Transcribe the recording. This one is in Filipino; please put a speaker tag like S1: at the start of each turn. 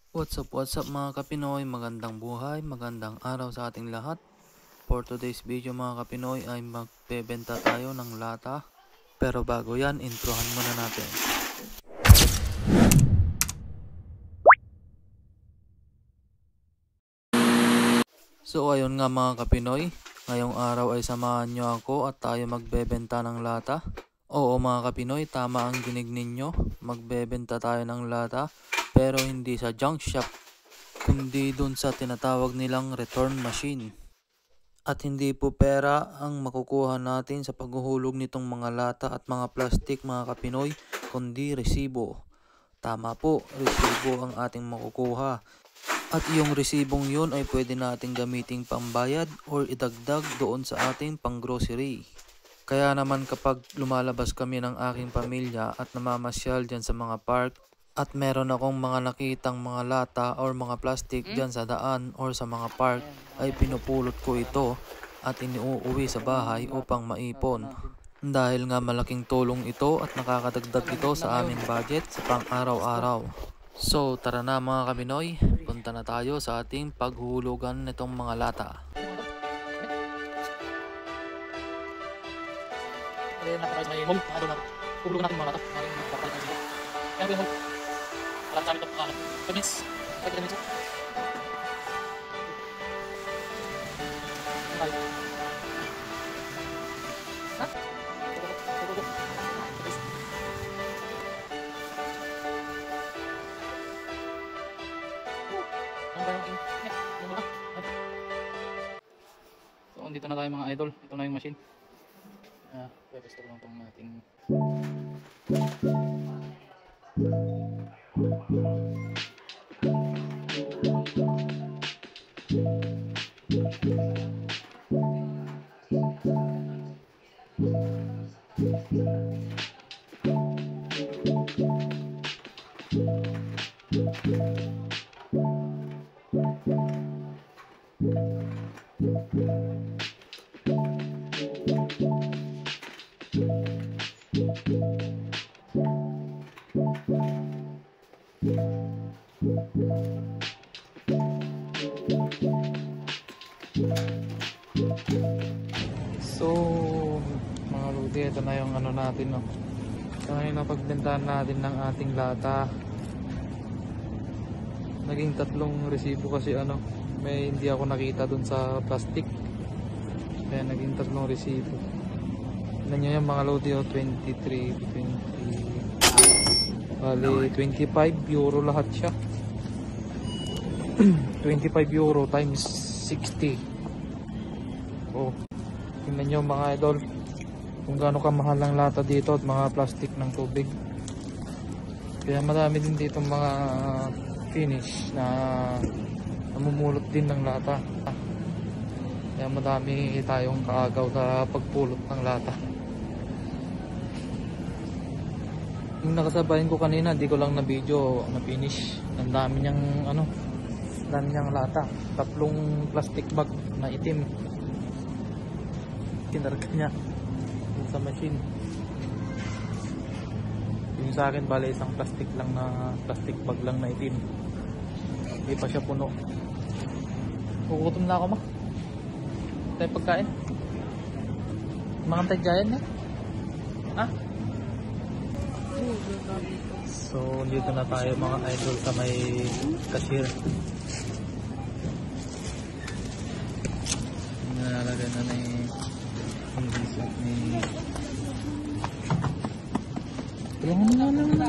S1: What's up mga kapinoy, magandang buhay, magandang araw sa ating lahat. For today's video mga kapinoy ay magbebenta tayo ng lata. Pero bago yan, introhan muna natin. So ayun nga mga kapinoy, ngayong araw ay samahan nyo ako at tayo magbebenta ng lata. Oo mga kapinoy, tama ang dinig ninyo, magbebenta tayo ng lata pero hindi sa junk shop, kundi dun sa tinatawag nilang return machine. At hindi po pera ang makukuha natin sa paghuhulog nitong mga lata at mga plastik mga kapinoy, kundi resibo. Tama po, resibo ang ating makukuha. At yung resibong yun ay pwede nating gamiting pambayad or idagdag doon sa ating pang-grocery. Kaya naman kapag lumalabas kami ng aking pamilya at namamasyal dyan sa mga park, at meron akong mga nakitang mga lata or mga plastic dyan sa daan or sa mga park, ay pinupulot ko ito at iniuuwi sa bahay upang maipon. Dahil nga malaking tulong ito at nakakadagdag ito sa aming budget sa pang-araw-araw. So tara na mga kapinoy, punta na tayo sa ating paghuhulugan nitong mga lata.
S2: May home, hulugan natin mga lata. Kaya yung home, alam sa amin ito, permits, pwede permits. Ha? So, dito na tayo mga idol. Ito na yung machine. Pwede lang itong ating So, mga ludi, ito na yung ano natin, no. Ito na yung napagbentahan natin ng ating lata. Naging 3 resibo kasi ano, may hindi ako nakita dun sa plastic. Kaya naging 3 resibo. Tignan nyo yung mga ludi, 25 euro lahat siya. 25 euro times 60. Oh, tingnan nyo mga idol kung gaano kamahal ang lata dito at mga plastic ng tubig. Kaya marami din dito mga finish na namumulot din ng lata. Kaya madami tayong kaagaw sa pagpulot ng lata. Yung nakasabayin ko kanina, di ko lang na video na finish. Ang dami niyang ano, dami niyang lata. 3 plastic bag na itim. Kinarga niya sa machine. Yung sa akin bale isang plastic lang na plastic bag lang na itim. Hindi pa siya puno. Kukutom na ako ma. Tayo pagkain. Mga tadyayan niya. Ha? So dito na tayo mga idol sa may cashier. Nalalagay na yung hindi ni kailangan na lang na